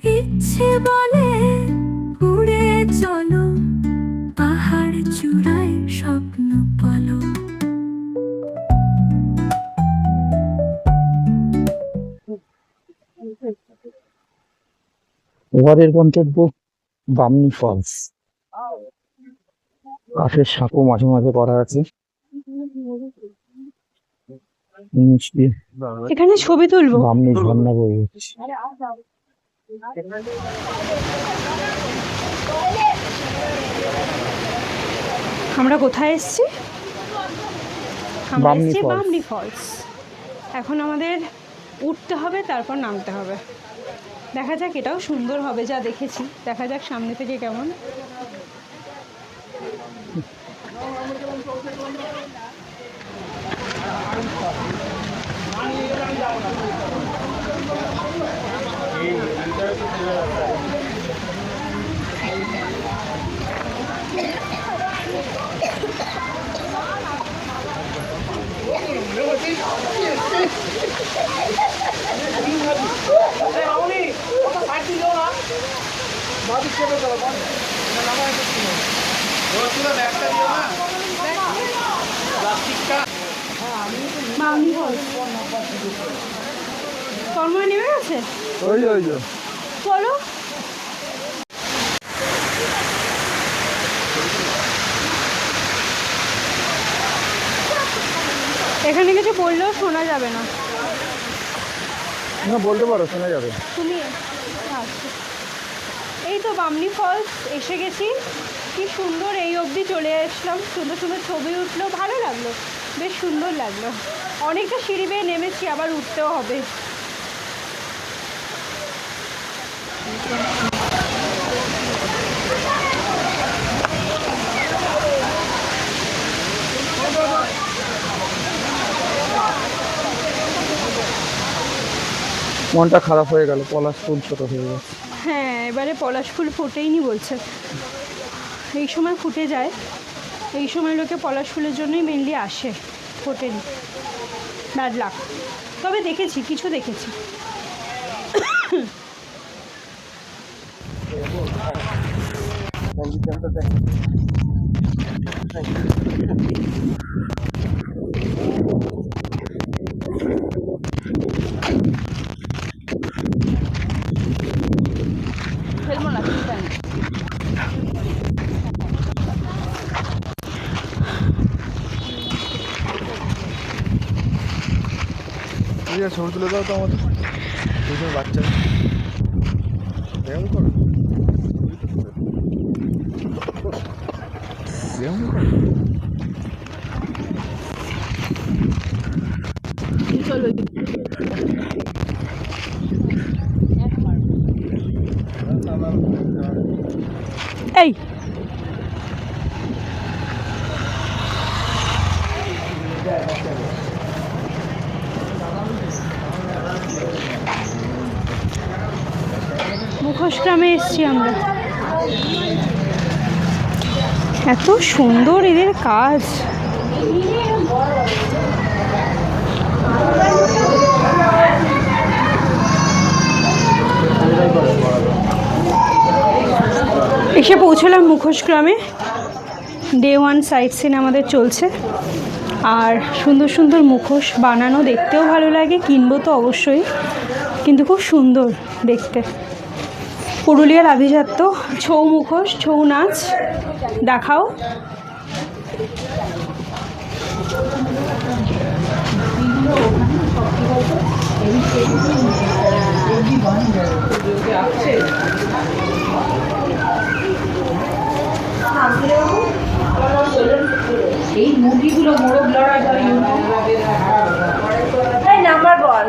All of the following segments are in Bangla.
ইচ্ছে বলে উড়ে চলো, পাহাড় চূড়ায় স্বপ্ন পালো। এবারের গন্তব্য বামনি ফলস। কাঠের সাঁকো মাঝে মাঝে করা আছে, নিচ দিয়ে এখানে ছবি তুলবো। বামনি ঝর্ণা বয়ে যাচ্ছে। আমরা কোথায় এসেছি? আমরা বামনি এসেছি ফলস। বামনি ফলস। এখন আমাদের উঠতে হবে, তারপর নামতে হবে। দেখা যাক, এটাও সুন্দর হবে যা দেখেছি। দেখা যাক সামনে থেকে কেমন। বামনি ফলস তন্ময় নেমে গেছে। ওই চলো। এখানে কিছু বললেও শোনা যাবে না। না, বলতে পারো, শোনা যাবে। তুমি আচ্ছা, এই তো বামনি ফলস এসে গেছি। কি সুন্দর, এই অবধি চলে আসলাম। সুন্দর সুন্দর ছবি উঠলো, ভালো লাগলো, বেশ সুন্দর লাগলো। অনেকটা সিঁড়ি বেয়ে নেমেছি, আবার উঠতেও হবে। মনটা খারাপ হয়ে গেল, পলাশ ফুল ছোট হয়ে গেছে। হ্যাঁ, এবারে পলাশ ফুল ফোটেইনি বলছে। এই সময় ফুটে যায়, এই সময় লোকে পলাশ ফুলের জন্যই মেনলি আসে, ফোটেনি। Bad luck. তবে দেখেছি, কিছু দেখেছি। ছবি তুলে দাও তো আমাদের দুজন বাচ্চা। এরকম করো, এরকম করো। এই মুখোশগ্রামে এসছি আমরা। এত সুন্দর এদের কাজ। এসে পৌঁছলাম মুখোশগ্রামে। ডে 1 সাইট সিন আমাদের চলছে। আর সুন্দর সুন্দর মুখোশ বানানো, দেখতেও ভালো লাগে, কিনবো তো অবশ্যই, কিন্তু খুব সুন্দর দেখতে। পুরুলিয়ার আভিজাত্য ছৌ মুখোশ, ছৌ নাচ দেখাও। এই মুরগিগুলো মোরগ লড়াই করে নাম্বার বল।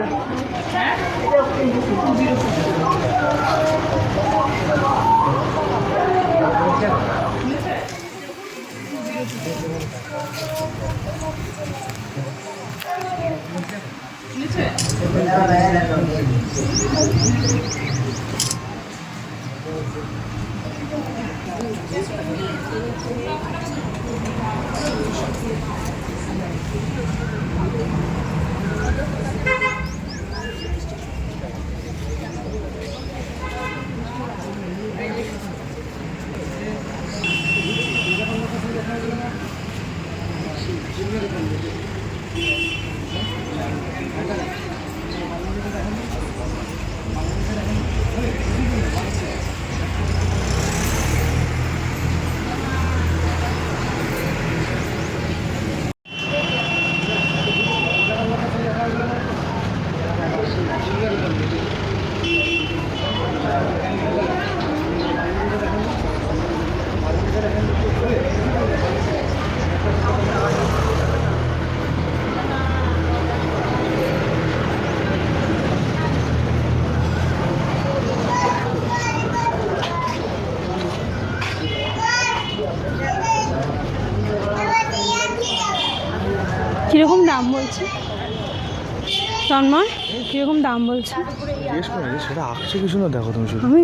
তন্ময় কিরকম দাম বলছে? জিজ্ঞেস করে সেটা আঁকছে কিছু না, দেখো তুমি শুধু আমি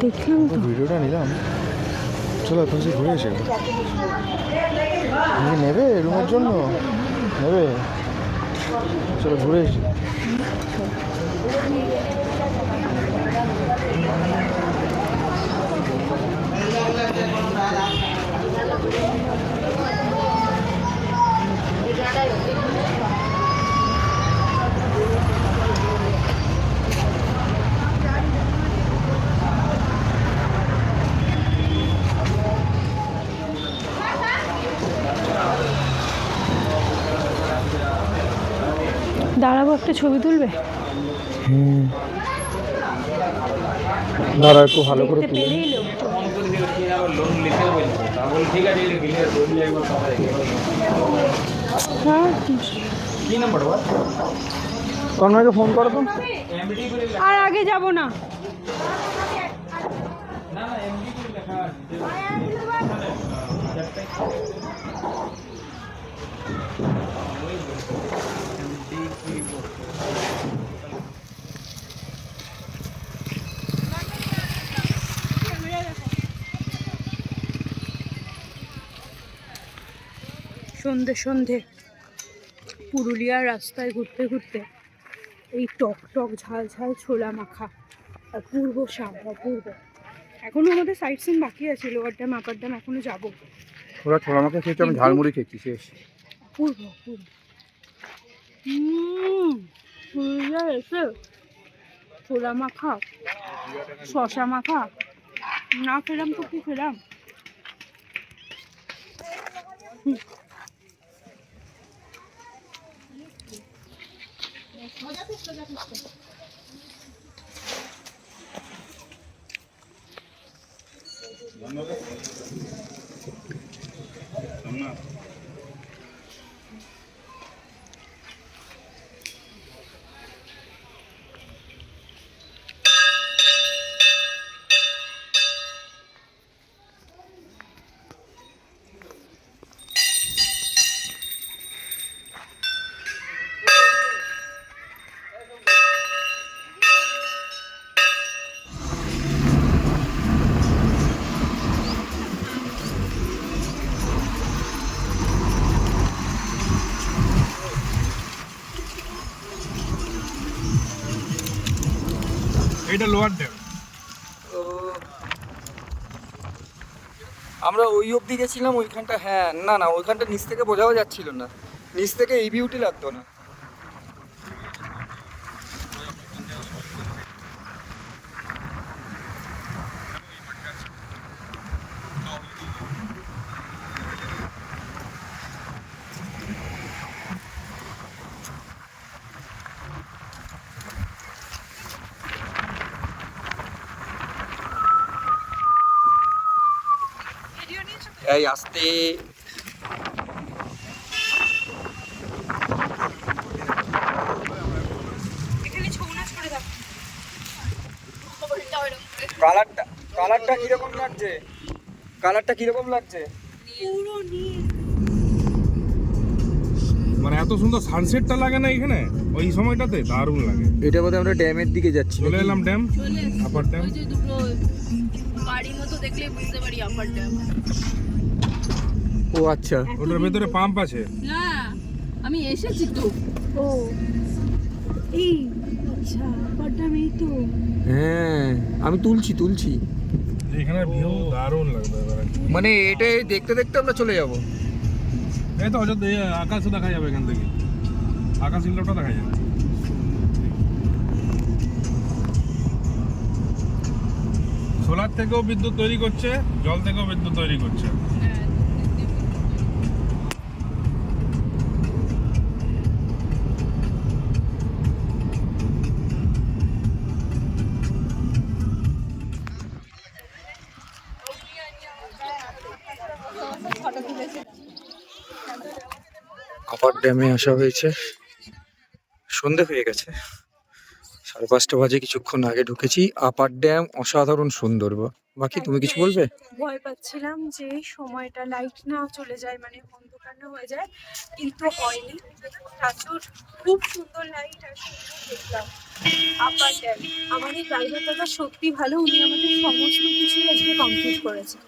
দেখলাম তো। ভিডিওটা নিলাম। চলো এখন সে ঘুরে এসে তুমি নেবে রুমের জন্য নেবে, চলো ঘুরে এসে। দাঁড়াবো, একটা ছবি তুলবে? দাঁড়া একটু ভালো করে দেখতে তুলে পেলেই লোক। হ্যাঁ, তন্ময়কে ফোন করো তো। আর আগে যাব না। সন্ধে সন্ধে পুরুলিয়ার রাস্তায় ঘুরতে ঘুরতে এই টক টক ঝাল ঝাল ছোলা মাখা অপূর্ব স্বাদ, অপূর্ব। এখনো আমাদের সাইট সিন বাকি আছে, লোয়ার ড্যাম আপার ড্যাম এখনো যাবো। ওরা ছোলা মাখা খেয়েছি, আমি ঝালমুড়ি খেয়েছি, শেষ। অপূর্ব অপূর্ব। পুরুলিয়া এসে ছোলা মাখা শশা মাখা না খেলাম তো কি খেলাম। এটা লোয়ার ড্যাম। আমরা ওই অবধি গেছিলাম ওইখানটা, হ্যাঁ না না ওইখানটা নিচ থেকে বোঝাও যাচ্ছিল না, নিচ থেকে এই ভিউটি লাগতো না। এই আসতে কালারটা কালারটা কিরকম লাগছে, কালারটা কিরকম লাগছে? মানে এত সুন্দর সানসেটটা লাগে না এখানে ওই সময়টাতে, দারুণ লাগে। এটা বোধহয় আমরা ড্যামের দিকে যাচ্ছি। চলে এলাম ড্যাম, আপার ড্যাম। বাড়ির মতো দেখলে বুঝতে পারি আপার ড্যাম। ও আচ্ছা, ওটার ভেতরে পাম্প আছে। না আমি এসেছি তো। ও এই আচ্ছা, আপারড্যাম এই তো। হ্যাঁ আমি তুলছি এখানে ভিউ দারুণ লাগবে এবারে। মানে এটাই দেখতে দেখতে আমরা চলে যাব। এই তো অযোধ্যা, এই আকাশও দেখা যাবে এখান থেকে, আকাশ ইন্দ্রটা দেখা যাবে। সোলার থেকেও বিদ্যুৎ তৈরি করছে, জল থেকেও বিদ্যুৎ তৈরি করছে। আপার ড্যামে আসা হয়েছে, সন্ধে হয়ে গেছে, 5:30 বাজে, কিছুক্ষণ আগে ঢুকেছি। আপার ড্যাম অসাধারণ সুন্দর। বাকি তুমি কিছু বলবে? ভয় পাচ্ছিলাম যে সময়টা লাইট না চলে যায়, মানে অন্ধকার না হয়ে যায়, কিন্তু হয়নি। প্রচুর খুব সুন্দর লাইট আর সুন্দর দেখলাম আপার ড্যাম। আমাদের ড্রাইভার দাদা সত্যি ভালো, উনি আমাদের সমস্ত কিছুই আজকে কমপ্লিট করেছে।